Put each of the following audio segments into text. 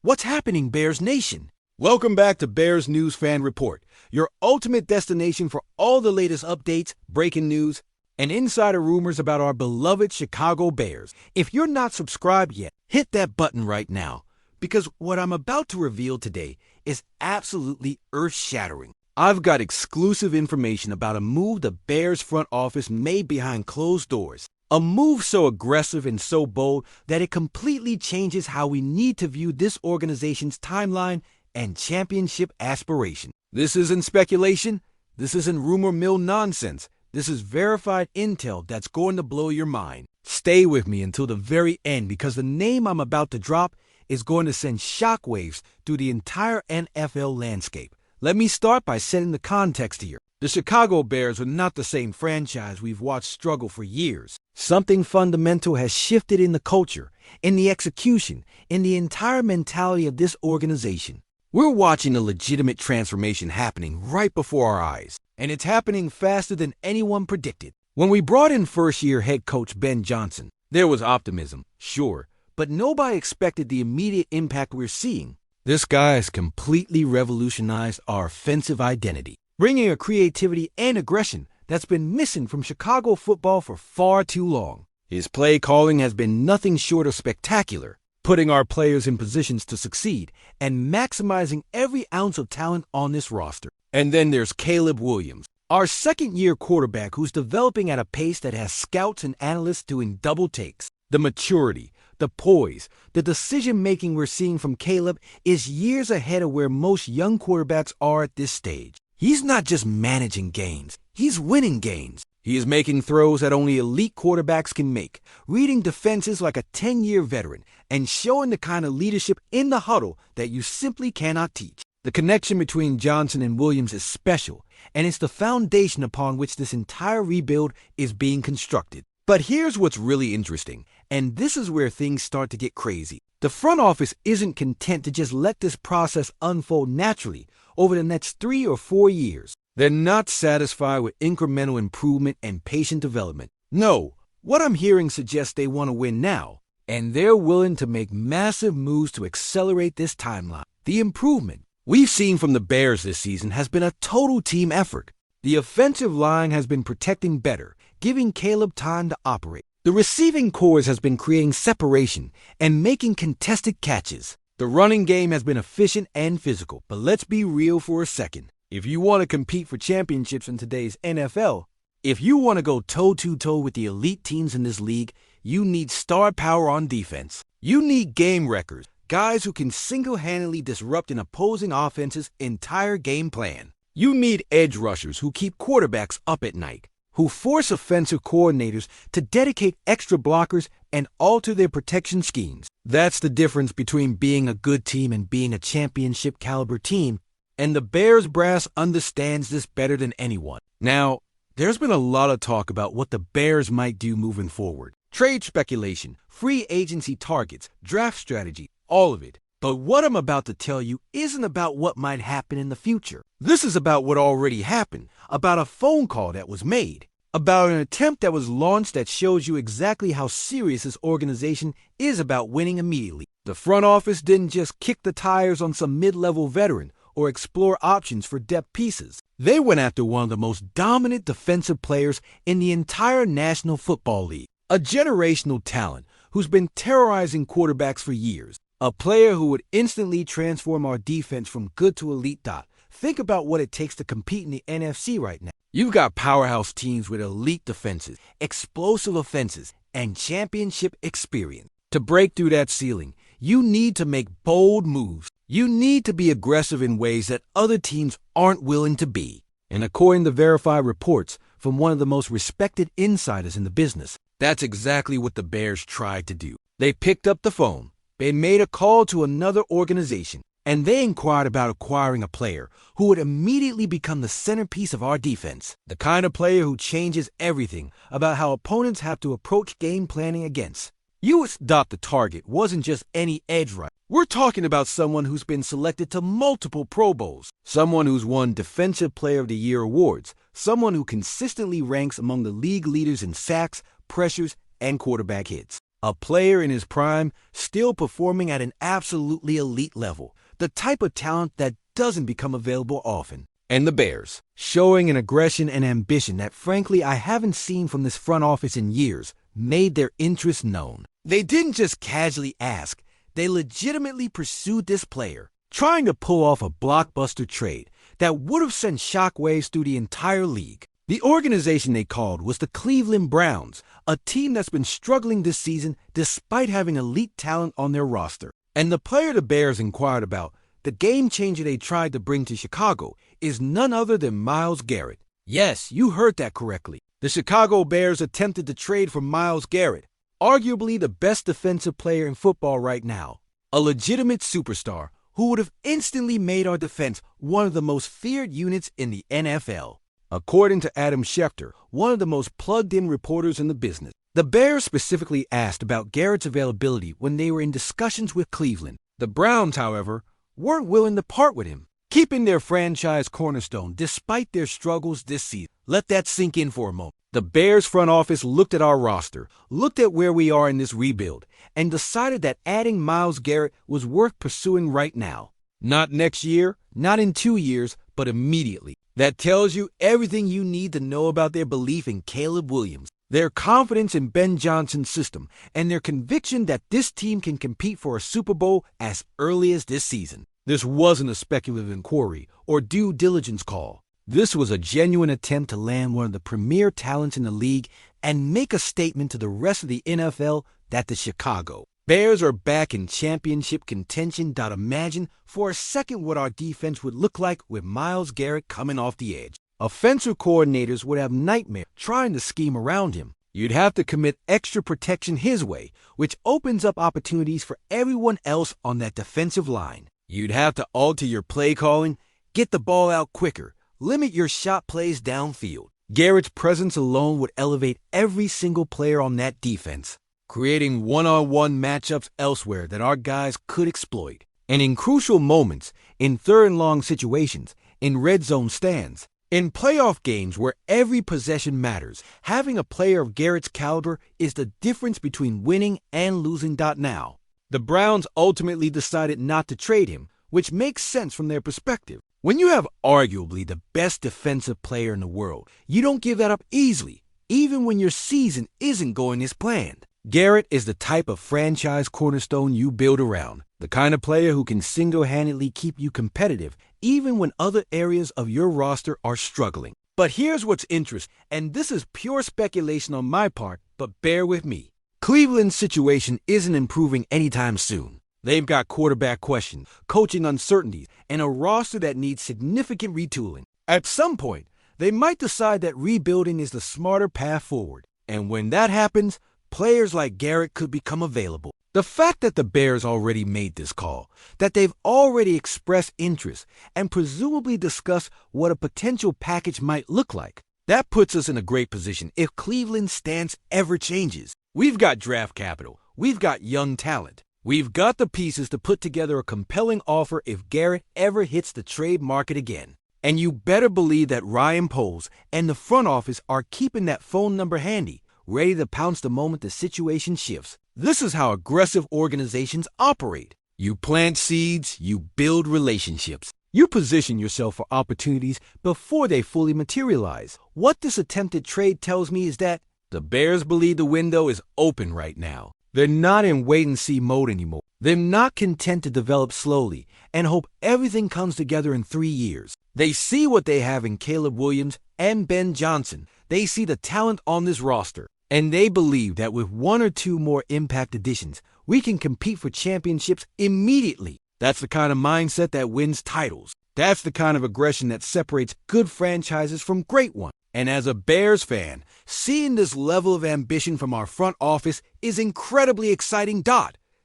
What's happening, Bears Nation? Welcome back to Bears News Fan Report, your ultimate destination for all the latest updates, breaking news, and insider rumors about our beloved Chicago Bears. If you're not subscribed yet, hit that button right now, because what I'm about to reveal today is absolutely earth-shattering. I've got exclusive information about a move the Bears front office made behind closed doors. A move so aggressive and so bold that it completely changes how we need to view this organization's timeline and championship aspiration. This isn't speculation. This isn't rumor mill nonsense. This is verified intel that's going to blow your mind. Stay with me until the very end, because the name I'm about to drop is going to send shockwaves through the entire NFL landscape. Let me start by setting the context here. The Chicago Bears are not the same franchise we've watched struggle for years. Something fundamental has shifted in the culture, in the execution, in the entire mentality of this organization. We're watching a legitimate transformation happening right before our eyes, and it's happening faster than anyone predicted. When we brought in first-year head coach Ben Johnson, there was optimism, sure, but nobody expected the immediate impact we're seeing. This guy has completely revolutionized our offensive identity, bringing a creativity and aggression that's been missing from Chicago football for far too long. His play calling has been nothing short of spectacular, putting our players in positions to succeed and maximizing every ounce of talent on this roster. And then there's Caleb Williams, our second-year quarterback who's developing at a pace that has scouts and analysts doing double takes. The maturity, the poise, the decision-making we're seeing from Caleb is years ahead of where most young quarterbacks are at this stage. He's not just managing games, he's winning games. He is making throws that only elite quarterbacks can make, reading defenses like a 10-year veteran, and showing the kind of leadership in the huddle that you simply cannot teach. The connection between Johnson and Williams is special, and it's the foundation upon which this entire rebuild is being constructed. But here's what's really interesting, and this is where things start to get crazy. The front office isn't content to just let this process unfold naturally over the next 3 or 4 years. They're not satisfied with incremental improvement and patient development. No, what I'm hearing suggests they want to win now, and they're willing to make massive moves to accelerate this timeline. The improvement we've seen from the Bears this season has been a total team effort. The offensive line has been protecting better, giving Caleb time to operate. The receiving corps has been creating separation and making contested catches. The running game has been efficient and physical, but let's be real for a second. If you want to compete for championships in today's NFL, if you want to go toe-to-toe with the elite teams in this league, you need star power on defense. You need game wreckers, guys who can single-handedly disrupt an opposing offense's entire game plan. You need edge rushers who keep quarterbacks up at night, who force offensive coordinators to dedicate extra blockers and alter their protection schemes. That's the difference between being a good team and being a championship-caliber team, and the Bears brass understands this better than anyone. Now, there's been a lot of talk about what the Bears might do moving forward. Trade speculation, free agency targets, draft strategy, all of it. But what I'm about to tell you isn't about what might happen in the future. This is about what already happened, about a phone call that was made, about an attempt that was launched that shows you exactly how serious this organization is about winning immediately. The front office didn't just kick the tires on some mid-level veteran or explore options for depth pieces. They went after one of the most dominant defensive players in the entire National Football League, a generational talent who's been terrorizing quarterbacks for years, a player who would instantly transform our defense from good to elite. Think about what it takes to compete in the NFC right now. You've got powerhouse teams with elite defenses, explosive offenses, and championship experience. To break through that ceiling, you need to make bold moves. You need to be aggressive in ways that other teams aren't willing to be. And according to verified reports from one of the most respected insiders in the business, that's exactly what the Bears tried to do. They picked up the phone, they made a call to another organization, and they inquired about acquiring a player who would immediately become the centerpiece of our defense. The kind of player who changes everything about how opponents have to approach game planning against. U.S. The target wasn't just any edge rusher. We're talking about someone who's been selected to multiple Pro Bowls, someone who's won Defensive Player of the Year awards, someone who consistently ranks among the league leaders in sacks, pressures, and quarterback hits. A player in his prime, still performing at an absolutely elite level. The type of talent that doesn't become available often. And the Bears, showing an aggression and ambition that frankly I haven't seen from this front office in years, made their interest known. They didn't just casually ask, they legitimately pursued this player, trying to pull off a blockbuster trade that would have sent shockwaves through the entire league. The organization they called was the Cleveland Browns, a team that's been struggling this season despite having elite talent on their roster. And the player the Bears inquired about, the game changer they tried to bring to Chicago, is none other than Myles Garrett. Yes, you heard that correctly. The Chicago Bears attempted to trade for Myles Garrett, arguably the best defensive player in football right now. A legitimate superstar who would have instantly made our defense one of the most feared units in the NFL. According to Adam Schefter, one of the most plugged-in reporters in the business, the Bears specifically asked about Garrett's availability when they were in discussions with Cleveland. The Browns, however, weren't willing to part with him, keeping their franchise cornerstone despite their struggles this season. Let that sink in for a moment. The Bears front office looked at our roster, looked at where we are in this rebuild, and decided that adding Myles Garrett was worth pursuing right now. Not next year, not in 2 years, but immediately. That tells you everything you need to know about their belief in Caleb Williams, their confidence in Ben Johnson's system, and their conviction that this team can compete for a Super Bowl as early as this season. This wasn't a speculative inquiry or due diligence call. This was a genuine attempt to land one of the premier talents in the league and make a statement to the rest of the NFL that the Chicago Bears are back in championship contention. Imagine for a second what our defense would look like with Myles Garrett coming off the edge. Offensive coordinators would have nightmares trying to scheme around him. You'd have to commit extra protection his way, which opens up opportunities for everyone else on that defensive line. You'd have to alter your play calling, get the ball out quicker, limit your shot plays downfield. Garrett's presence alone would elevate every single player on that defense, creating one-on-one matchups elsewhere that our guys could exploit. And in crucial moments, in third and long situations, in red zone stands, in playoff games where every possession matters, having a player of Garrett's caliber is the difference between winning and losing. Now, the Browns ultimately decided not to trade him, which makes sense from their perspective. When you have arguably the best defensive player in the world, you don't give that up easily, even when your season isn't going as planned. Garrett is the type of franchise cornerstone you build around, the kind of player who can single-handedly keep you competitive even when other areas of your roster are struggling. But here's what's interesting, and this is pure speculation on my part, but bear with me. Cleveland's situation isn't improving anytime soon. They've got quarterback questions, coaching uncertainties, and a roster that needs significant retooling. At some point, they might decide that rebuilding is the smarter path forward. And when that happens, players like Garrett could become available. The fact that the Bears already made this call, that they've already expressed interest and presumably discussed what a potential package might look like, that puts us in a great position if Cleveland's stance ever changes. We've got draft capital. We've got young talent. We've got the pieces to put together a compelling offer if Garrett ever hits the trade market again. And you better believe that Ryan Poles and the front office are keeping that phone number handy, ready to pounce the moment the situation shifts. This is how aggressive organizations operate. You plant seeds, you build relationships. You position yourself for opportunities before they fully materialize. What this attempted trade tells me is that the Bears believe the window is open right now. They're not in wait-and-see mode anymore. They're not content to develop slowly and hope everything comes together in 3 years. They see what they have in Caleb Williams and Ben Johnson. They see the talent on this roster. And they believe that with 1 or 2 more impact additions, we can compete for championships immediately. That's the kind of mindset that wins titles. That's the kind of aggression that separates good franchises from great ones. And as a Bears fan, seeing this level of ambition from our front office is incredibly exciting.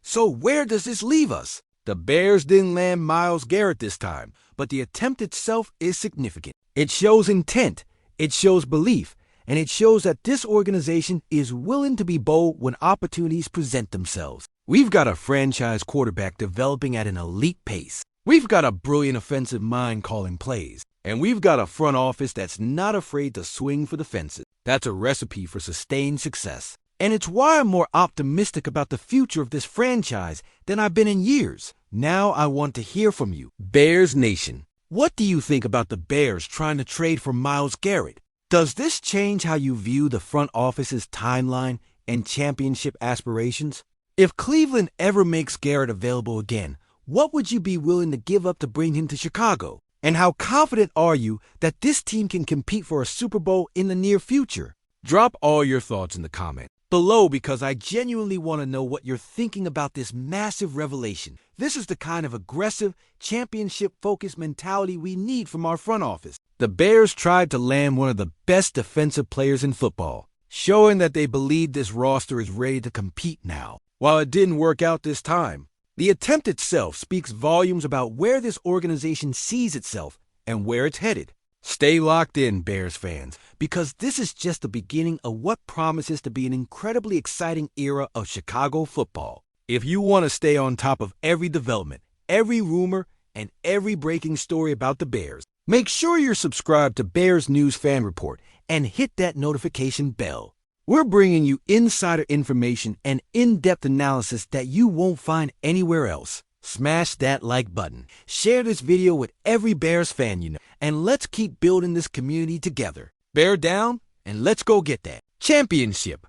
So where does this leave us? The Bears didn't land Myles Garrett this time, but the attempt itself is significant. It shows intent, it shows belief, and it shows that this organization is willing to be bold when opportunities present themselves. We've got a franchise quarterback developing at an elite pace. We've got a brilliant offensive mind calling plays. And we've got a front office that's not afraid to swing for the fences. That's a recipe for sustained success. And it's why I'm more optimistic about the future of this franchise than I've been in years. Now I want to hear from you, Bears Nation. What do you think about the Bears trying to trade for Myles Garrett? Does this change how you view the front office's timeline and championship aspirations? If Cleveland ever makes Garrett available again, what would you be willing to give up to bring him to Chicago? And how confident are you that this team can compete for a Super Bowl in the near future? Drop all your thoughts in the comments below because I genuinely want to know what you're thinking about this massive revelation. This is the kind of aggressive, championship-focused mentality we need from our front office. The Bears tried to land one of the best defensive players in football, showing that they believe this roster is ready to compete now. While it didn't work out this time, the attempt itself speaks volumes about where this organization sees itself and where it's headed. Stay locked in, Bears fans, because this is just the beginning of what promises to be an incredibly exciting era of Chicago football. If you want to stay on top of every development, every rumor, and every breaking story about the Bears, make sure you're subscribed to Bears News Fan Report and hit that notification bell. We're bringing you insider information and in-depth analysis that you won't find anywhere else. Smash that like button, share this video with every Bears fan you know, and let's keep building this community together. Bear down, and let's go get that championship.